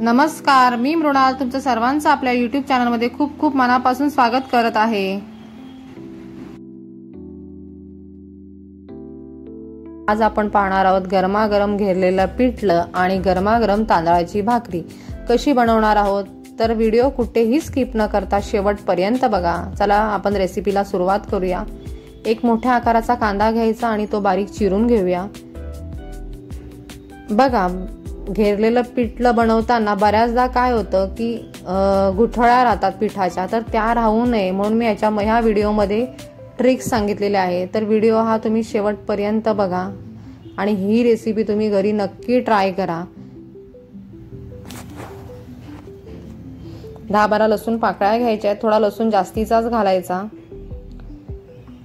नमस्कार, मी मृणाल तुमचं सर्वांचं आपल्या YouTube चॅनलमध्ये खूप खूप मनापासून स्वागत करत आहे। आज आपण पाहणार आहोत गरमागरम घेरलेलं पिठलं आणि गरमागरम तांदळाची भाकरी कशी बनवणार आहोत। तर व्हिडिओ कुठेही स्किप न करता शेवटपर्यंत बघा। चला आपण रेसिपीला सुरुवात करूया। एक मोठ्या आकाराचा कांदा घ्यायचा आणि तो बारीक चिरून घेऊया। बघा, घेरलेलं पिठलं बनवताना बऱ्याचदा काय होतं की गुठळ्या राहतात पिठाच्या, तर त्या राहू नये म्हणून मी ह्या व्हिडिओमध्ये ट्रिक्स सांगितलेल्या आहे। तर व्हिडिओ हा तुम्ही शेवटपर्यंत बघा आणि ही रेसिपी तुम्ही घरी नक्की ट्राय करा। 10-12 लसूण पाकळ्या घ्यायच्या आहेत, थोडा लसूण जास्तीचाच घालायचा।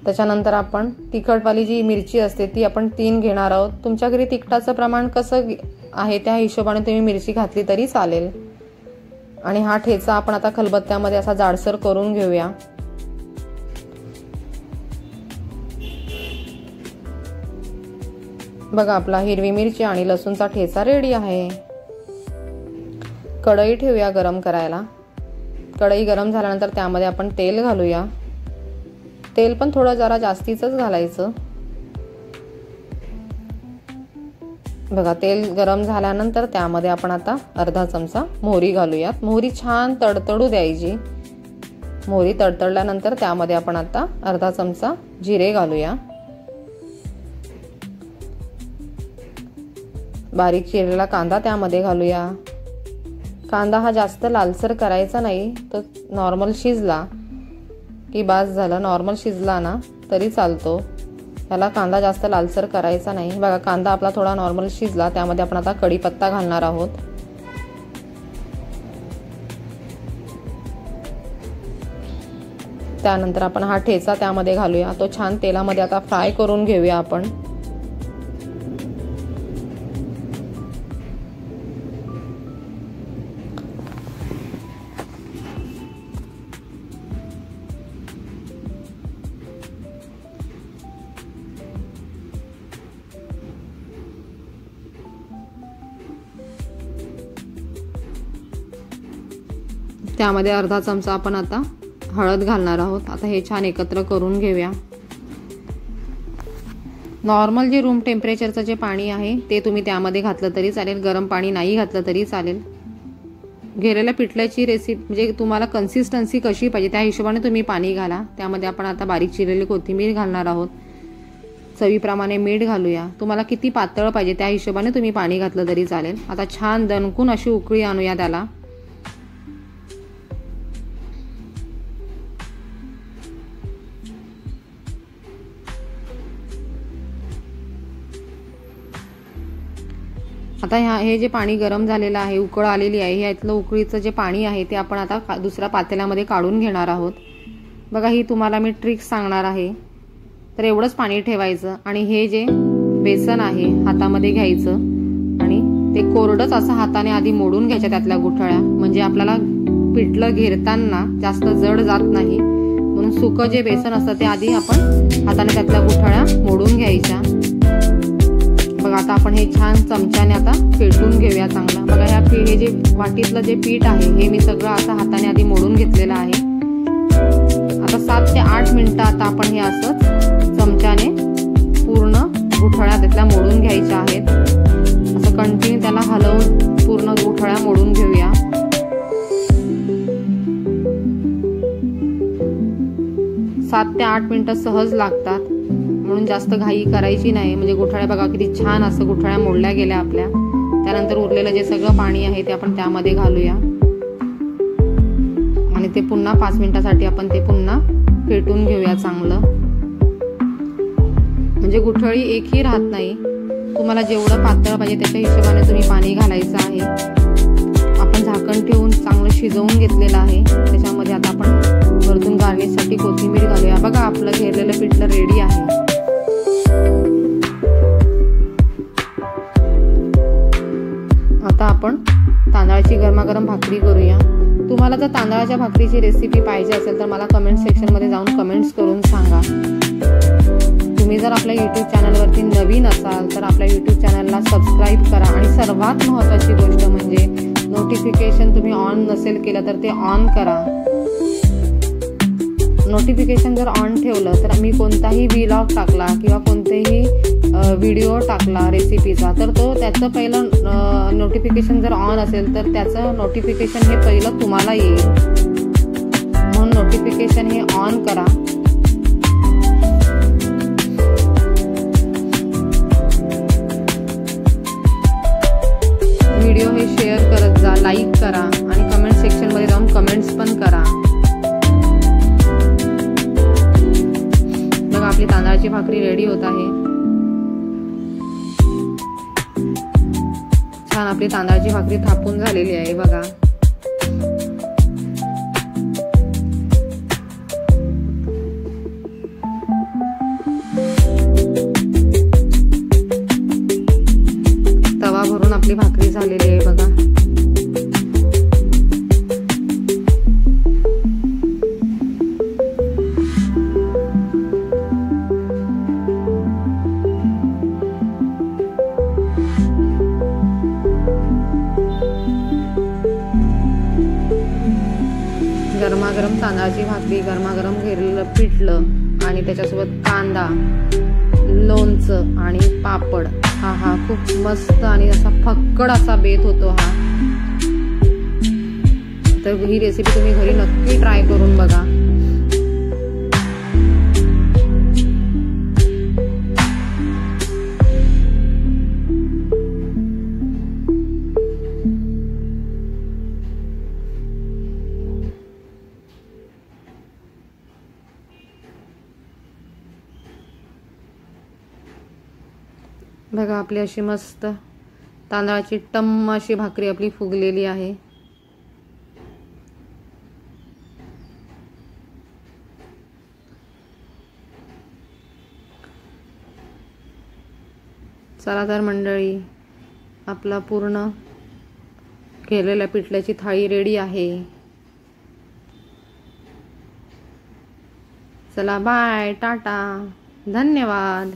त्याच्यानंतर आपण तिखटवाली जी मिरची असते ती आपण 3 घेणार आहोत। तुमच्या घरी तिखटाचं प्रमाण कसं आहे त्या हिशोबाने तुम्ही मिरची घातली तरी चालेल। आणि हा ठेचा आपण आता खलबत्त्यामध्ये असा जाडसर करून घेऊया। बघा, आपला हिरवी मिरची आणि लसूणचा ठेचा रेडी आहे। कढई ठेवूया गरम करायला। कढई गरम झाल्यानंतर त्यामध्ये आपण तेल घालूया। तेल पण थोडं जरा जास्तीचंच घालायचं। बघा, तेल गरम झाल्यानंतर त्यामध्ये आपण आता अर्धा चमचा मोहरी घालूयात। मोहरी छान तडतडू द्यायची। मोहरी तडतडल्यानंतर त्यामध्ये आपण आता अर्धा चमचा जिरे घालूया। बारीक चिरलेला कांदा त्यामध्ये घालूया। कांदा हा जास्त लालसर करायचा नाही, तो नॉर्मल शिजला की बास झालं। नॉर्मल शिजला ना तरी चालतो, त्याला कांदा जास्त लालसर करायचा नाही। बघा, कांदा आपला थोडा नॉर्मल शिजला, त्यामध्ये आपण आता कढीपत्ता घालणार आहोत। त्यानंतर आपण हा ठेचा त्यामध्ये घालूया। तो छान तेलामध्ये आता फ्राय करून घेऊया आपण। त्यामध्ये अर्धा चमचा आपण आता हळद घालणार आहोत। आता हे छान एकत्र करून घेऊया। नॉर्मल जे रूम टेम्परेचरचं जे पाणी आहे ते तुम्ही त्यामध्ये घातलं तरी चालेल, गरम पाणी नाही घातलं तरी चालेल। घेरलेल्या पिठल्याची रेसिपी म्हणजे तुम्हाला कन्सिस्टन्सी कशी पाहिजे त्या हिशोबाने तुम्ही पाणी घाला। त्यामध्ये आपण आता बारीक चिरलेली कोथिंबीर घालणार आहोत। चवीप्रमाणे मीठ घालूया। तुम्हाला किती पातळ पाहिजे त्या हिशोबाने तुम्ही पाणी घातलं तरी चालेल। आता छान दणकून अशी उकळी आणूया त्याला। आता हे जे पाणी गरम झालेलं आहे, उकळ आलेली आहे, ह्यातलं उकळीचं जे पाणी आहे ते आपण आता दुसऱ्या पातेल्यामध्ये काढून घेणार आहोत। बघा, ही तुम्हाला मी ट्रिक सांगणार आहे। तर एवढंच पाणी ठेवायचं आणि हे जे बेसन आहे हातामध्ये घ्यायचं आणि ते कोरडंच असं हाताने आधी मोडून घ्यायच्या त्यातल्या गुठळ्या, म्हणजे आपल्याला पिठलं घेरताना जास्त जड जात नाही। म्हणून सुकं जे बेसन असतं ते आधी आपण हाताने त्यातल्या गुठळ्या मोडून घ्यायच्या। बघा, आता आपण हे छान चमच्याने आता फेटून घेऊया चांगला। बघा, हे जे वाटीतलं जे पीठ आहे हे मी सगळं आता हाताने आधी मोडून घेतलेलं आहे। आता 7 ते 8 मिनिटं आता आपण हे असंच चमच्याने पूर्ण गुठळ्या त्यातल्या मोडून घ्यायच्या आहेत। असं कंटिन्यू त्याला हलवून पूर्ण गुठळ्या मोडून घेऊया। सात ते 8 मिनिटं सहज लागतात, म्हणून जास्त घाई करायची नाही। म्हणजे गुठळ्या बघा किती छान असं गुठळ्या मोडल्या गेल्या आपल्या। त्यानंतर उरलेलं जे सगळं पाणी आहे ते आपण त्यामध्ये घालूया आणि ते पुन्हा 5 मिनिटासाठी आपण ते पुन्हा फेटून घेऊया चांगलं। म्हणजे गुठळी एकही राहत नाही। तुम्हाला जेवढं पातळ पाहिजे त्याच्या हिशोबाने तुम्ही पाणी घालायचं आहे। आपण झाकण ठेवून चांगलं शिजवून घेतलेलं आहे। त्याच्यामध्ये आता आपण वरतून गार्निशसाठी कोथिंबीर घालूया। बघा, आपलं घेरलेलं पिठलं रेडी आहे। आता आपण तांदळाची गरमागरम भाकरी करूया। तुम्हाला जर तांदळाच्या भाकरीची रेसिपी पाहिजे असेल तर मला कमेंट सेक्शनमध्ये जाऊन कमेंट्स करून सांगा। तुम्ही जर आपल्या YouTube चॅनलवरती नवीन असाल तर आपल्या YouTube चॅनलला सबस्क्राईब करा आणि सर्वात महत्त्वाची गोष्ट म्हणजे नोटिफिकेशन तुम्ही ऑन नसेल केलं तर ते ऑन करा. नोटिफिकेशन जर ऑन ठेवलं तर मी कोणताही व्लॉग टाकला किंवा कोणतेही व्हिडिओ टाकला रेसिपीचा तर तो त्याचं पहिलं नोटिफिकेशन जर ऑन असेल तर त्याचं नोटिफिकेशन हे पहिलं तुम्हाला येईल. म्हणून नोटिफिकेशन हे ऑन करा. व्हिडिओ हे शेअर करत जा, लाईक करा आणि कमेंट सेक्शनमध्ये जाऊन कमेंट्स पण करा. बघा आपली तांदळाची भाकरी रेडी होत आहे. छान आपली तांदळाची भाकरी थापून झालेली आहे बघा. तवा भरून आपली भाकरी झालेली आहे बघा. गरमागरम तांदळाची भाकरी, गरमागरम घेरलेलं पिठलं आणि त्याच्यासोबत कांदा, लोणचं आणि पापड. हा खूप मस्त आणि असा फक्कड असा बेत होतो हा. तर ही रेसिपी तुम्ही घरी नक्की ट्राय करून बघा. बघा आपली अशी मस्त तांदळाची टम्म अशी भाकरी आपली फुगलेली आहे. चला तर मंडळी, आपला पूर्ण केलेल्या पिठल्याची थाळी रेडी आहे. चला बाय, टाटा, धन्यवाद.